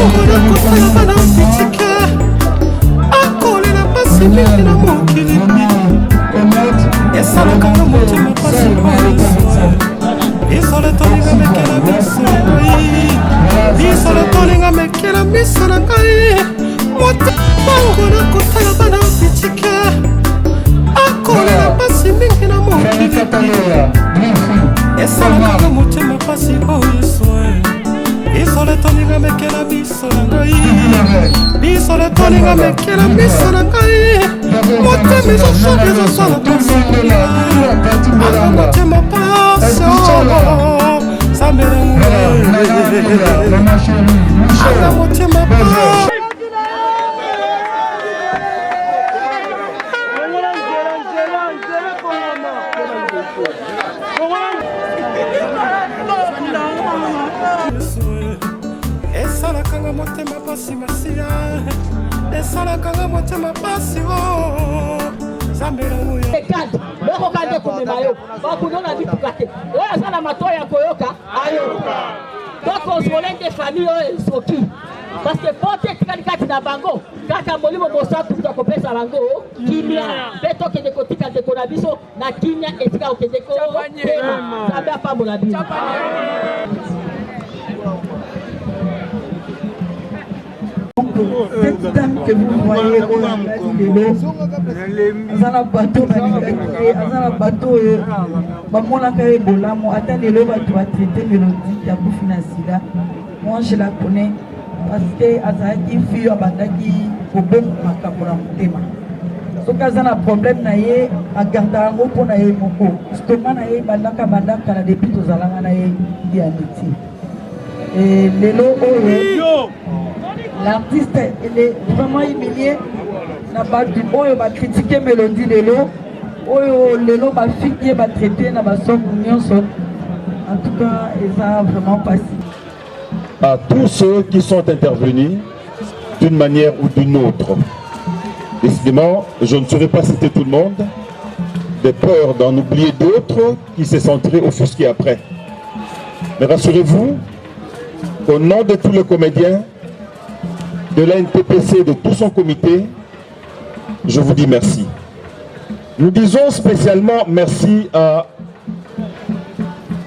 Bangola kotala bana fitike akolela pasi mingi na mokili esalakanga motema pasi bisole tolinga mekela miso na ngai bisole tolinga mekela miso na ngai bangola kotala bana fitike akolela pasi mingi na mokili esalakanga motema pasi oyeso bisole tolinga mekela miso na ngai bisole tolinga mekela miso na ngai motema ezosala ezosala tosokola anga motema pasi sambelangu anga motema pasi esalakanga motema pasi masia esalakanga motema pasi zambelangu okokande komema yo bakunona bituka te oyo aza na matoya ya koyoka ayoka tokosole nde famille oyo esoki parce que pote etikali kati na bango kaka molimo mosantu kuta kopesa bango kimia mpe tokende kotika ndeko na biso na kimia etika okende kotema nzambe apambola bino. Cette dame que vous voyez au Azana bateau Azana bateau bamonaka ebolamu ata lelo bato batraité Mélodie ya kufina sida. Moi je la connais parce que azalaki fille abandaki koboma makambo na motema soki aza na problème na ye agarda yango mpo na ye moko stoma na ye bandaka na depuis tozalanga na ye ya métier lelo oyo l'artiste il est vraiment humilié na batu oyo ba critiquer Mélodie lelo oyo lelo ba fille ba traiter na ba son nyonso en tout cas ils ont vraiment passé à tous ceux qui sont intervenus d'une manière ou d'une autre. Décidément, je ne saurais pas citer tout le monde, de peur d'en oublier d'autres qui se sentiraient offusqués après. Mais rassurez-vous, au nom de tous les comédiens, de la NTPC, de tout son comité, je vous dis merci. Nous disons spécialement merci à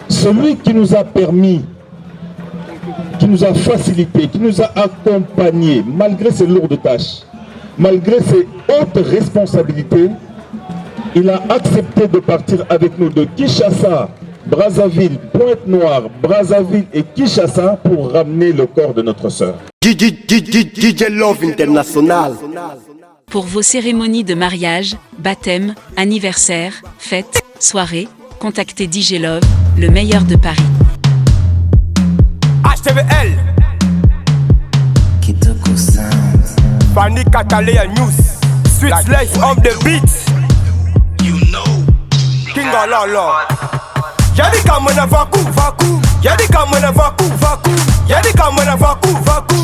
celui qui nous a permis, qui nous a facilité, qui nous a accompagnés, malgré ses lourdes tâches, malgré ses hautes responsabilités. Il a accepté de partir avec nous de Kinshasa, Brazzaville, Pointe-Noire, Brazzaville et Kinshasa pour ramener le corps de notre sœur. DJ Love International. Pour vos cérémonies de mariage, baptême, anniversaire, fête, soirée, contactez DJ Love, le meilleur de Paris. HTVL Kitoko Sound Fanny Catalea News Sweet Life of the Beats You know King Ololo Yadi kamana vaku vaku Yadi kamana vaku vaku Yadi kamana vaku vaku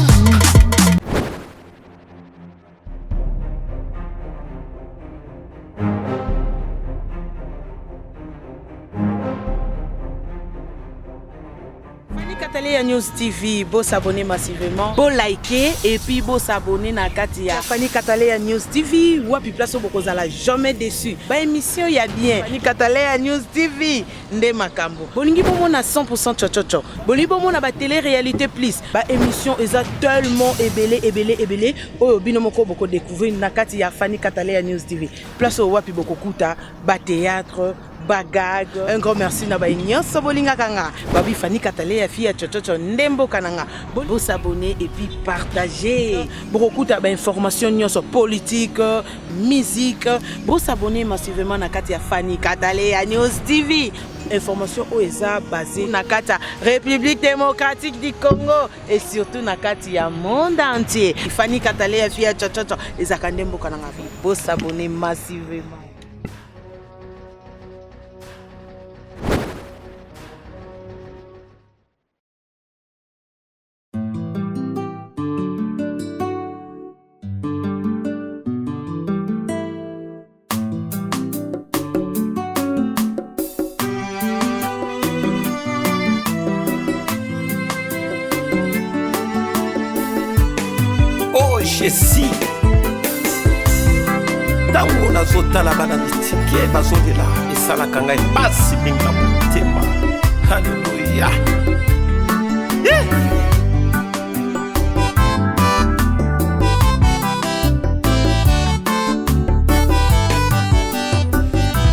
Catalea News TV, beau s'abonner massivement, beau liker et puis beau s'abonner na Katia. Fanny Catalea News TV, wapi place au bokozala jamais déçu. Ba émission y a bien. Fanny Catalea News TV, nde makambo. Bolingi bomo na 100% chochocho. Bolingi bomo na ba télé-réalité plus. Ba émission eza tellement ébélé. Oyo bino moko boko découvrir na Katia Fanny Catalea News TV. Place au wapi boko kuta, ba théâtre, bagag. Un grand merci na ba nyonso bolinga kanga. Babi Fanny Catalea fille chochocho ndembo kananga. Bo s'abonner et puis partager. Beaucoup de informations nyonso politique, musique. Bo s'abonner massivement na Katia Fanny Catalea News TV. Information OESA basée na Katia République démocratique du Congo et surtout na Katia monde entier. Fanny Catalea fille chochocho ezakandembo kananga. Bo s'abonner massivement. Jessie ntango nazotala bana mistike bazolela esalaka ngai pasi mingi na motema. Halleluya.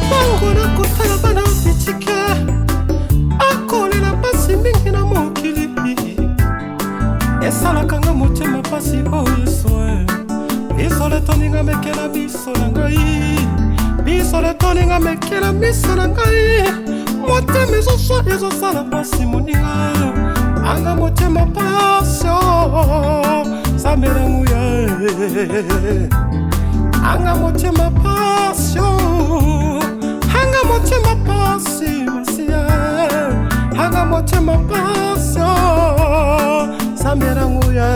Ntango nakotala bana mistike akolela pasi mingi na mokili esalaka nga motema pasi oyeso biso letoninga mekela biso na ngai, biso letoninga mekela miso na ngai, motema ezoswa ezosala pasi moninga anga motema pasio samelamuya anga motema pasio anga motema pasi masia anga motema pasio samelamuya.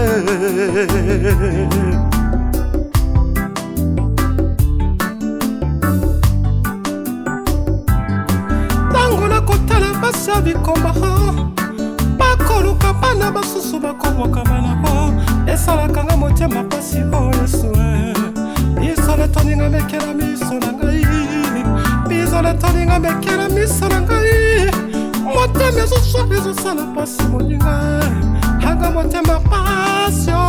Basa bikomba bakoluka bana basusu bakomwaka bana ho esalaka nga motema pasi oyesu biso letoninga mekela miso na ngai, biso letoninga mekela miso na ngai, motema ezoswa ezosala pasi moninga anga motema pasio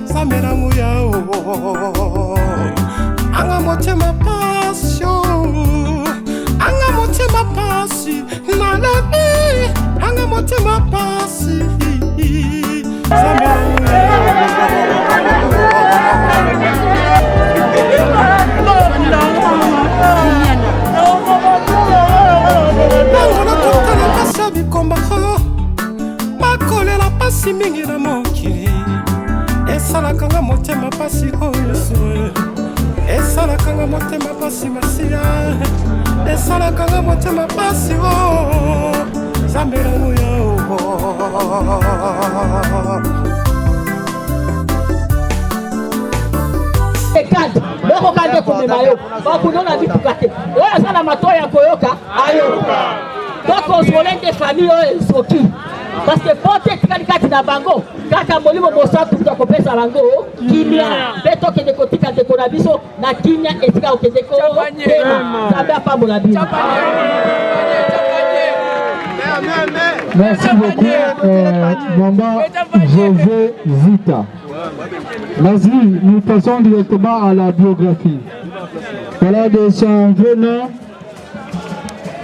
samelamu yao anga motema pasio anga motema pasi nalabi anga motema pasi ntango nakotala pasi ya bikomba bakolela pasi mingi na mokili esalaka nga motema pasi oyeso esalaka nga motema pasi masia esalaka nga motema pasi zambelamu yao ekadi bakokande komema yo bakunona bituka te oyo aza na matoya ya koyoka ayoka tokonsole nde famille oyo esoki parce que pote etikali kati na bango kaka molimo mosantu kuta kopesa bango kimia mpe tokende kotika ndeko na biso na kimia etika kokende kotema nzambe apambola bino. Merci beaucoup, Maman José Zita. Vas-y, nous passons directement à la biographie. Voilà de son vrai nom,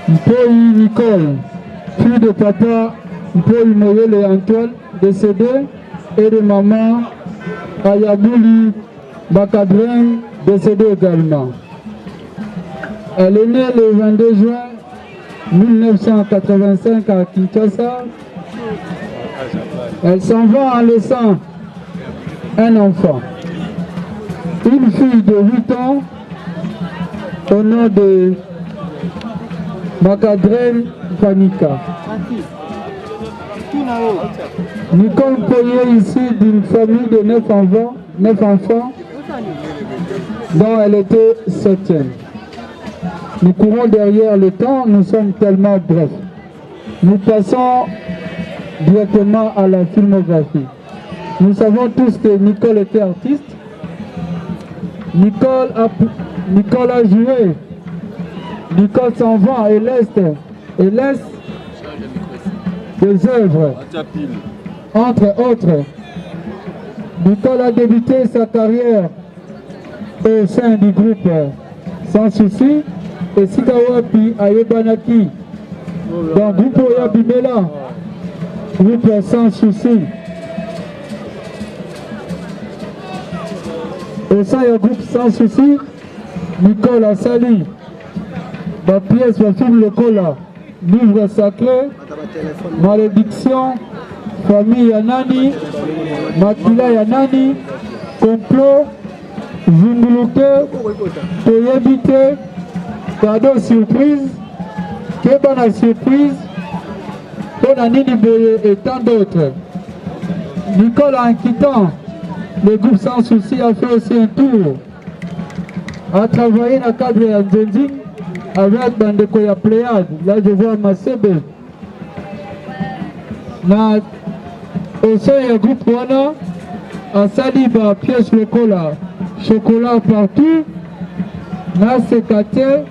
Mpoi Nicole, fille de papa Mpoi Moyele et Antoine, décédé, et de maman Ayabouli Bakadren, décédé également. Elle est née le 22 juin 1985 à Kinshasa. Elle s'en va en laissant un enfant, une fille de 8 ans au nom de Bakadren Fanika. Nicole Poyer, issue d'une famille de 9 enfants, dont elle était 7e. Nous courons derrière le temps, nous sommes tellement brefs. Nous passons directement à la filmographie. Nous savons tous que Nicole était artiste. Nicole a joué. Nicole s'en va et laisse des œuvres. Entre autres, Nicole a débuté sa carrière au sein du groupe Sans Souci et Sikawapi Ayebanaki dans le groupe Oyabimela, groupe Sans Souci. Au sein du groupe Sans Souci, Nicole a sali la pièce au film Le Cola, livre sacré, malédiction, famille Yanani, Makila Yanani, complot, Zumbuluke, Toyebite, cadeau surprise, Kebana surprise, Tonanini Boye et tant d'autres. Nicole, en quittant le groupe Sans Souci, a fait aussi un tour, a travaillé dans le cadre de Zenzing avec Bandeko ya Pléade. Là, je vois Masebe. Au sein du groupe Wana, asali ba pièce lokola chocolat partout na sekate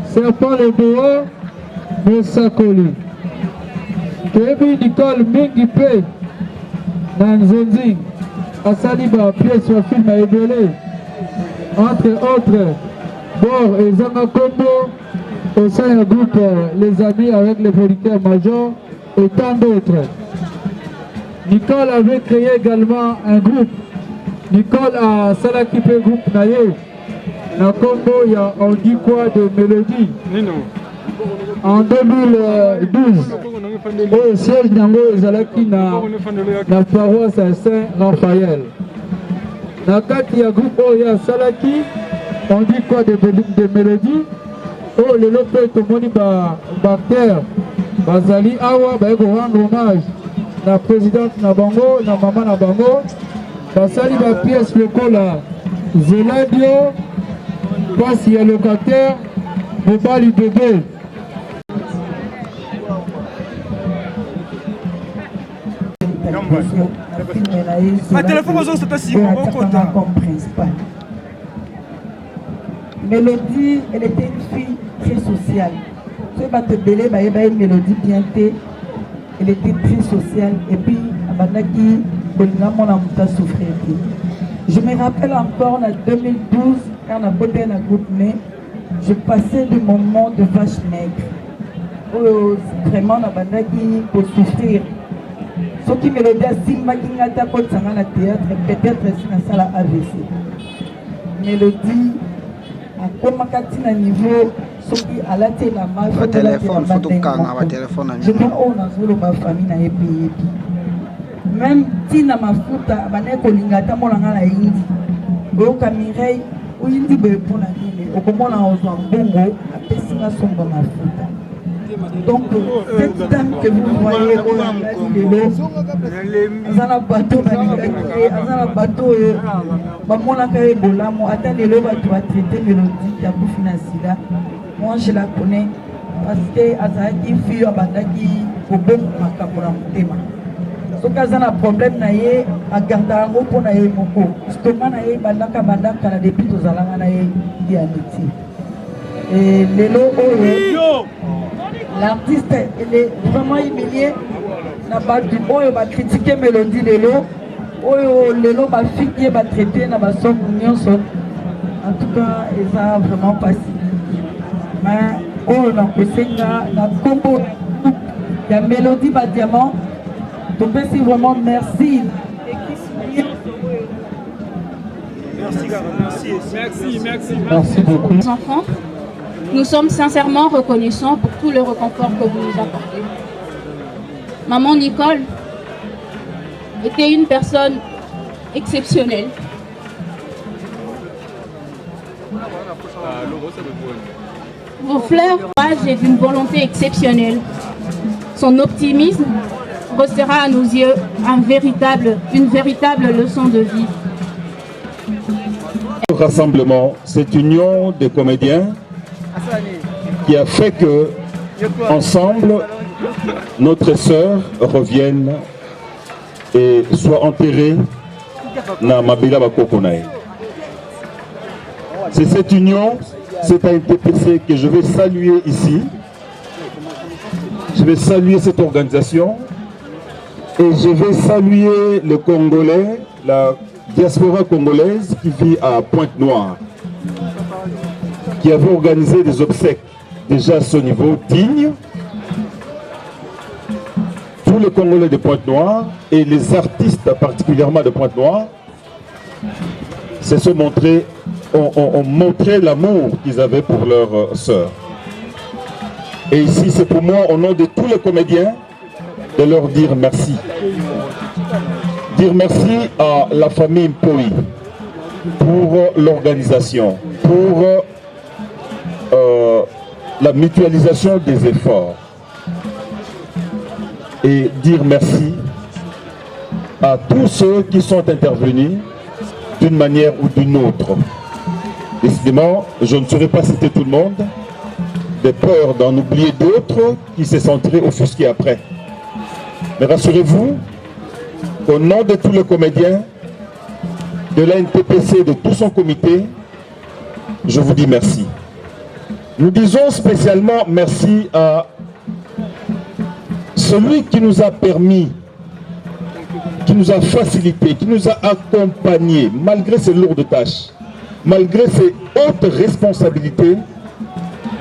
serpent le dehors mosakoli toyebi Nicole mingi pe na nzonzi asali ba pièce ya film ebele entre autres bord ezanga kombo au sein du groupe Les Amis avec les producteurs majors et tant d'autres. Nicole avait créé également un groupe. Nicole a Salakipé groupe Naye. La combo, on dit quoi de Mélodie. En 2012, au siège d'Ango Zalaki na paroisse à Saint-Raphaël. Dans le groupe Oya Salaki, on dit quoi de Mélodie. Oh, le lopé, tout le monde Bacter, Bazali Awa, rendre hommage à la présidente Nabango, la maman Nabango, Basali la pièce lokola, Zeladio, passe y a locataire, Bobali bébé. Ma téléphone, c'est aussi comme principal. Mélodie, elle était une fille très sociale. Ce bateau belé, une mélodie bien fait. Elle était très sociale. Et puis, je me rappelle encore en 2012, quand on a voté dans le groupe, je passais des moments de vache maigre. Vraiment, on a pour souffrir. Ce qui mélodie a signifié pour le théâtre, peut-être c'est dans la AVC. Mélodie. Comme à niveau à la téléphone, je vois ma famille même si na mafuta baneko lingata molanga na indi oyoka Mireille oyindi boye mpona nini okomona ozwa mbongo apesinga sombo mafuta. Donc cette dame que vous voyez lelo aza na bateau balingaki aza na bateau oyo bamonaka ye bolamu ata lelo bato batraite Mélodie ya kufi na sida. Moi je la connais parce que azalaki fille abandaki kobonga makambo na motema. Soki aza na problème na ye agarda yango mpo na ye moko stoma na ye bandaka na depuis tozalanga na ye ya métier. Lelo oyo l'artiste il est vraiment humilié na batu oyo ba critiquer Mélodie lelo oyo lelo ba fille ba traiter na ba somme nyonso. En tout cas eza vraiment pas si mais oyo na kosenga na combo ya Mélodie ba diamant. Donc merci vraiment, merci. Merci beaucoup. Enfants, nous sommes sincèrement reconnaissants pour tout le réconfort que vous nous apportez. Maman Nicole était une personne exceptionnelle. Vos fleurs et d'une volonté exceptionnelle. Son optimisme restera à nos yeux une véritable leçon de vie. Le rassemblement, cette union des comédiens qui a fait que, ensemble, notre sœur revienne et soit enterrée dans Mabila Bakokonaï. C'est cette union, c'est un TPC que je vais saluer ici. Je vais saluer cette organisation. Et je vais saluer le Congolais, la diaspora congolaise qui vit à Pointe-Noire, qui avait organisé des obsèques déjà à ce niveau digne. Tous les Congolais de Pointe-Noire et les artistes particulièrement de Pointe-Noire ont montré l'amour qu'ils avaient pour leur sœur. Et ici, c'est pour moi, au nom de tous les comédiens, de leur dire merci. Dire merci à la famille Mpoi pour l'organisation, pour la mutualisation des efforts. Et dire merci à tous ceux qui sont intervenus d'une manière ou d'une autre. Décidément, je ne saurais pas citer tout le monde, de peur d'en oublier d'autres qui se sentiraient offusqués après. Mais rassurez-vous, au nom de tous les comédiens, de la NTPC, de tout son comité, je vous dis merci. Nous disons spécialement merci à celui qui nous a permis, qui nous a facilité, qui nous a accompagnés, malgré ses lourdes tâches, malgré ses hautes responsabilités.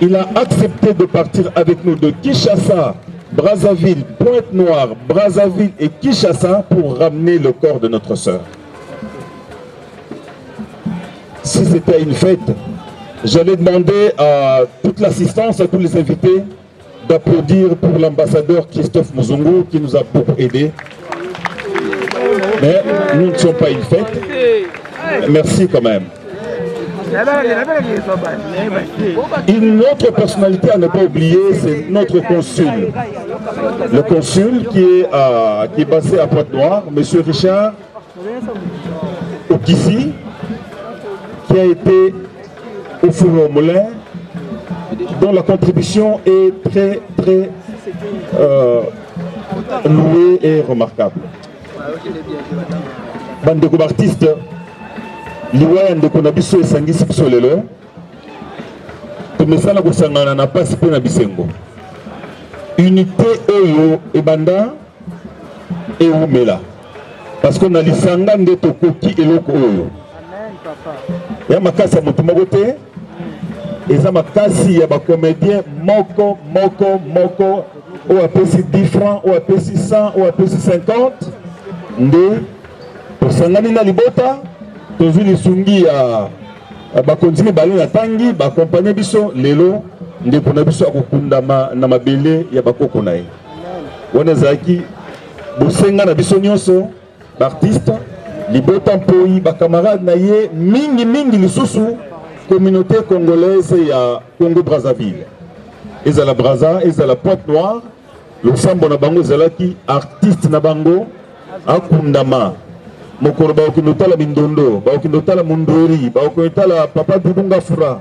Il a accepté de partir avec nous de Kinshasa, Brazzaville, Pointe-Noire, Brazzaville et Kinshasa pour ramener le corps de notre sœur. Si c'était une fête, j'allais demander à toute l'assistance, à tous les invités, d'applaudir pour l'ambassadeur Christophe Muzungu qui nous a beaucoup aidés. Mais nous ne sommes pas une fête. Merci quand même. Une autre personnalité à ne pas oublier, c'est notre consul. Le consul qui est basé à Pointe-Noire, M. Richard Okissi, qui a été au four au moulin, dont la contribution est très louée et remarquable. Bande d'artistes, liwa ndeko na biso esangisi biso lelo tomesala kosangana na pasi mpe na bisengo unité oyo ebanda eumela parce que na lisanga nde tokoki eloko oyo ya makasi ya moto moko te eza makasi ya bacomédien moko oyo apesi 10 francs oyo apesi 100 oyo apesi 50 nde tosangani na libota tozwi lisungi ya bakonzi mibale na tangi bakompanye biso lelo ndeko na biso akokundama na mabele ya bakoko na ye wana ezalaki bosenga na biso nyonso baartiste libota mpoi bakamarade na ye mingi lisusu communauté congolaise ya Congo Brazzaville ezala Brazza ezala Pointe-Noire losambo na bango ezalaki artiste na bango akundama mokolo baokindotala mindondo baokindotala mundori baokindotala papa Dudunga Fura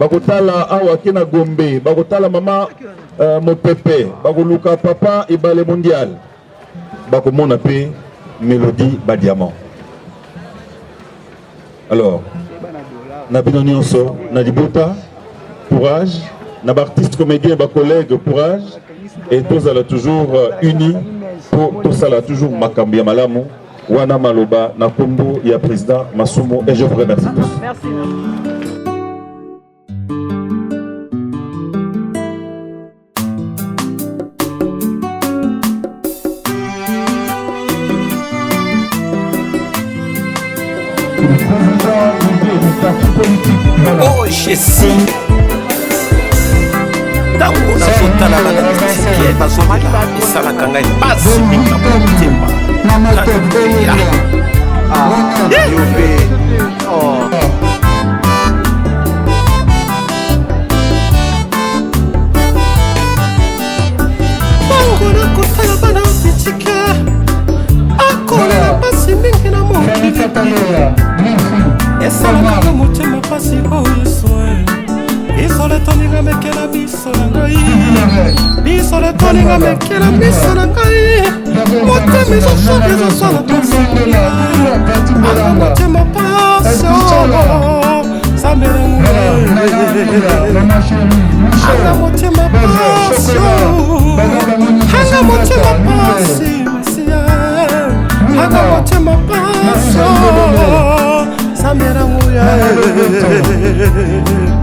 bakotala awa kena Gombe bakotala mama Mopepe bakoluka papa Ebale Mondial bakomona pe Mélodie Badiamant. Alors na bino nyonso na libota courage na artiste comédien ba collègue courage et tous alla toujours unis pour tout ça là toujours makambi ya malamu wana maloba na kombo ya président Masumo et je vous remercie tous. Merci. Oh, je sais. Tango na sotala na misiki na somala isala kanga pasi minga motema na moto ya yobe oh tango na kotala bana misiki akola pasi mingi na mokili esalaka motema pasi oyo soe bisole toninga mekela biso na ngai bisole toninga mekela biso na ngai motema ezosoki ezosala pasinga anga motema pasio samelangu anga motema pasio anga motema pasi masia anga motema pasio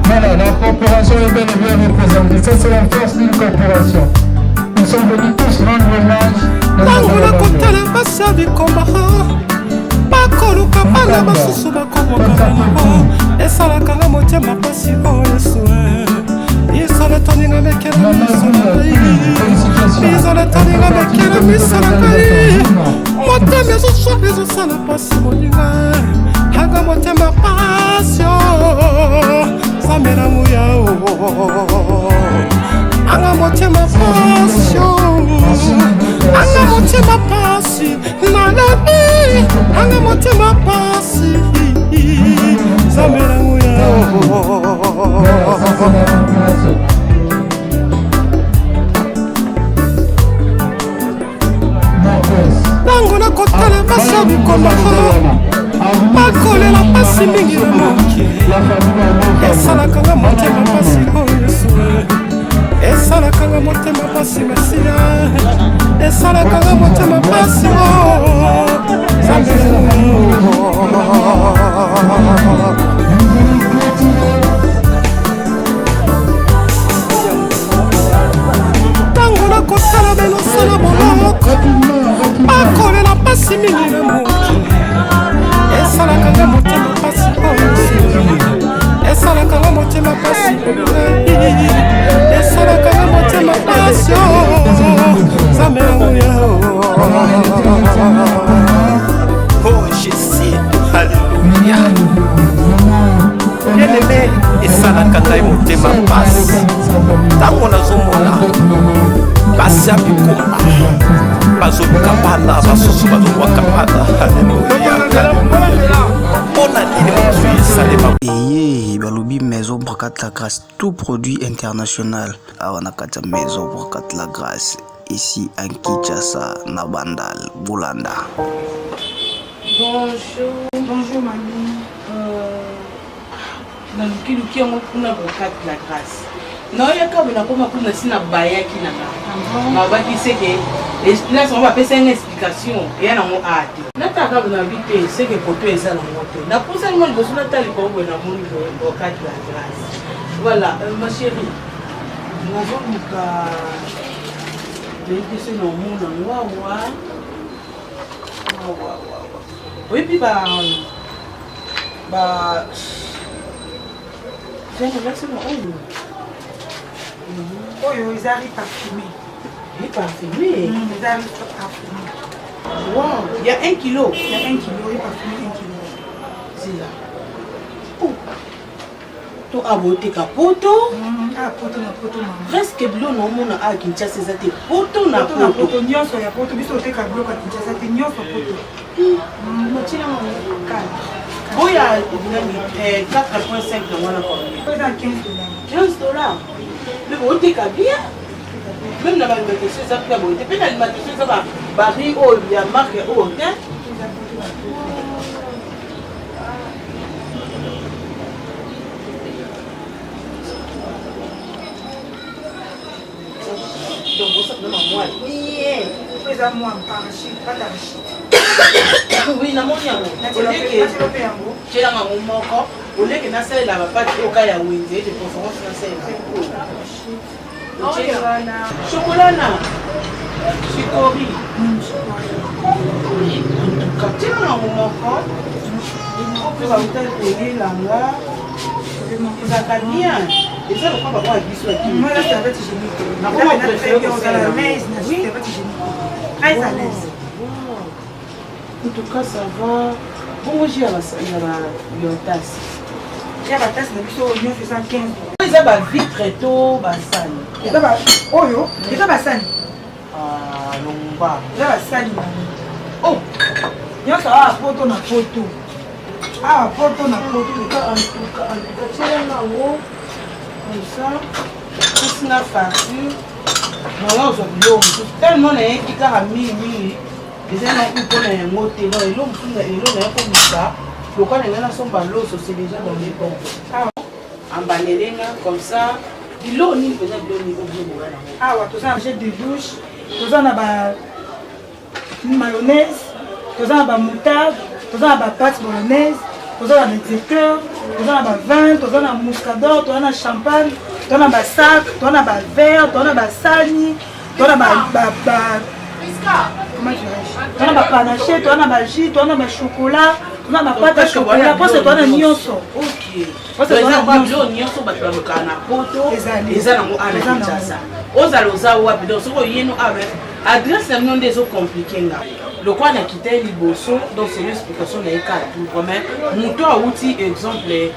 Voilà, la corporation est bel et bien représentée. Ça, c'est la force d'une corporation. Nous sommes venus tous rendre hommage. Tango kotala basa bikomba bakoluka bana basusu bakomokana nabo esalaka nga motema pasi oyo sue isole toninga mekela miso na ngai isole toninga mekela miso na ngai motema ezosoki ezosala pasi moninga anga motema pasio samelangu yao anga motema pasio anga motema pasi nanabi anga motema pasi samelangu yao tango na kotala basa bikomba pasi mingi na moki esalakanga motema pasi oyo Yesu esalakanga motema pasi Mesia esalakanga motema pasi ntango nakosala benosala boloko akolela pasi mingi na moki esalakanga motema pasi oyo esalakanga motema pasi esalakanga motema pasi Nzambe oyo oh Jésus alléluia bien-aimé esalaka ngai motema pasi ntango nazomona basi ya bikomba bazobika bana basusu bazobwaka bana alléluia mpona nini motu esalema eye balobi maison Bracat la Grâce, tout produit international awana kati ya maison Bracat la Grâce ici en Kinshasa na Bandal Bolanda. Bonjour mamie. nalukiluki yango kuna Bracat la Grâce naoyaka bona koma kuna sina bayaki nanga nabaki seke esplation bapesa une explication eya nango ate nataka bona bite seke poto eza nango te naposani mo liboso natali koboye na moni Bracat la Grâce. Voilà ma chérie nazomuka leikese na omona wawa oyebi oyo ezali parfumé. Parfumé? Ezali parfumé. Wow, il y a 1 kilo. Il y a 1 kilo, oui, parfumé 1 kilo. C'est là. Oh. To abote ka poto. Ah, poto na poto mama. Presque bilo na omona a Kinshasa eza te poto na poto. Poto na poto nyonso ya poto biso oteka biloko ya Kinshasa te nyonso poto. Motina mama. Oya 4.5 na mwana kwa. Oya $15. $15. Mais bon, t'es bien. Même dans l'alimentation, ça peut être. Puis l'alimentation, ça va. Baril, oh, il y a marque, oh, ok. Donc, ça donne à moi. C'est à moi, parachute, pas d'arachide. Oui, na moni yango. Tu as un moko. Au lieu que na sala la pas au cas ya wende de conférence na sala. Chocolat na. Chicory. Quand tu as un moko, tu vas te payer là. Ça va bien. Et ça le papa va biso aquí. Moi là c'est avec hygiénique. Na comment préférer on a la maison, oui, c'est avec hygiénique. Très à l'aise. En tout cas, ça va. Bon, j'ai la tasse. Il y a la tasse de biso, on fait ça 15. Ils ont ba vitre to ba sani. Et ça va oyo, et ça va sani. Ah, lomba. Ça va sani. Oh, il y a ça photo na photo. Ah, photo na photo. en tout cas, tiens là haut. Comme ça. Tout na farci. Voilà, aujourd'hui, tellement n'est qui a mis les gens ont pour les mots télo et l'homme tout et l'homme est comme ça. Le cas les gens sont balos c'est déjà dans les bons. En baléringa comme ça. L'eau ni peut-être l'eau ni au ah ouais, tout ça j'ai de douche, tout ça on a mayonnaise, tout ça on a moutarde, tout ça on a pâte bolognaise, tout ça on a des cœurs, tout ça on a vin, tout ça on a muscador, tout ça on a champagne, tout ça on a sac, tout ça on a verre, tout ça on a sani, tout ça on a comment tu dis? On a panaché, on a jus, on a chocolat, on a pâte à chocolat, parce que on a nyonso. OK. Parce que on a nyonso batwa lokana poto eza nango ana Kinshasa. Ozaloza wapi donc soko yeno avec adresse na non des autres compliqué nga. Le quoi na quitté liboso donc c'est l'explication na eka tout comme muto a outil exemple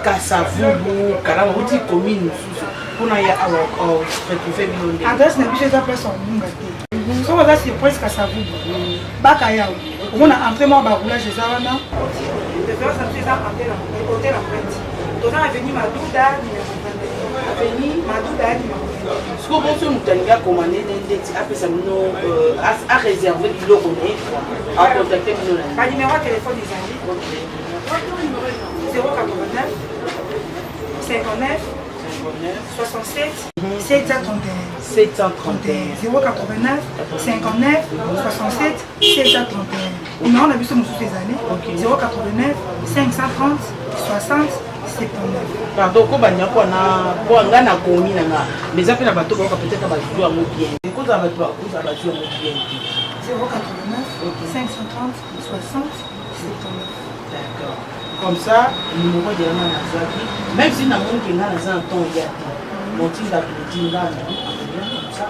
Kasavubu, kala outil commune pour na ya retrouver bilonde. Adresse na biso za place en munga te. So on a surprise Kasavubu. Baka yao. On a entré moi ba roulage za wana. De faire ça c'est ça hôtel en fait. Tout ça a venu Madouda, fini ce que vous avez commandé à réserver le logo à contacter le numéro de téléphone des amis 089 59 67 731 089 59 67 731. Numéro on a vu sur ces années 089 530 60 79. Pardon, quand on a na komi na mais après na bato ba peut-être ba jouer à bien. Quand on va jouer à bien. 089 530 60 79. D'accord. Comme ça, le numéro de la même si na mon qui na za ton ya. Mon team d'appeler comme ça.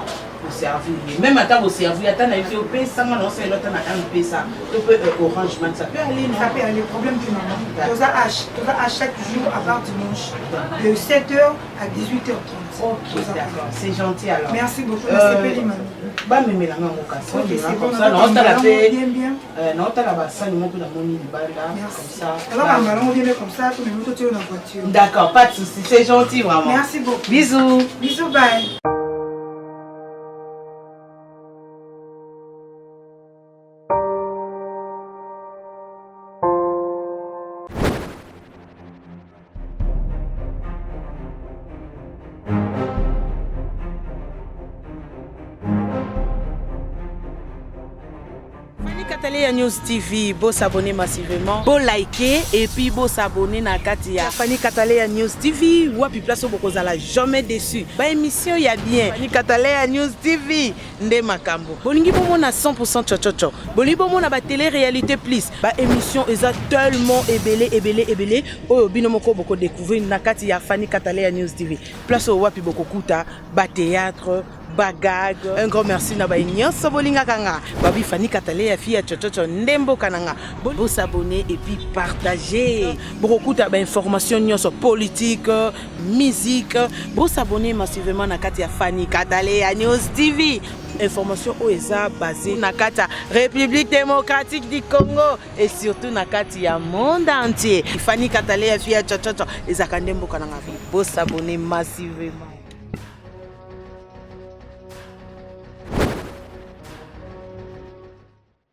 Servir. Même à table au servir, attends, il faut payer ça, non, c'est l'autre, on paye ça. Tu peux orange, ça peut aller. Ça peut aller, problème du maman. Tu as chaque jour à part dimanche, de 7h à 18h30. Ok, d'accord, c'est gentil alors. Merci beaucoup, c'est Péli, maman. Bah, mais la maman, comme ça, non, t'as la paix. Non, t'as la basse, nous montre la monnaie du bal là, comme ça. Alors, maman, on vient comme ça, tout le monde, tu es dans la voiture. D'accord, pas de soucis, c'est gentil, vraiment. Merci beaucoup. Bisous. Bisous, bye. Fanny News TV, vous s'abonner massivement, vous liker et puis vous s'abonner na Katia. Fanny News TV, ou puis place beaucoup la jamais déçu. Ba émission y a bien. Fanny News TV, ndé makambo. Bolingi bomo na 100% chochocho. Bolingi bomo na ba télé-réalité plus. Ba émission est tellement ébélé. Oh binomoko beaucoup découvrir na Katia Fanny News TV. Place au wapi beaucoup kuta, ba théâtre. Bagag, un grand merci na ba nyonso bolinga kanga. Babi Fanny Katalea fille chochocho ndembo kananga. Vous s'abonner et puis partager. Beaucoup d'informations nyonso politique, musique. Vous s'abonner massivement na Katia Fanny Katalea News TV. Information OESA basée na Katia République démocratique du Congo et surtout na Katia monde entier. Fanny Katalea fille chochocho ezakandembo kananga. Vous s'abonner massivement.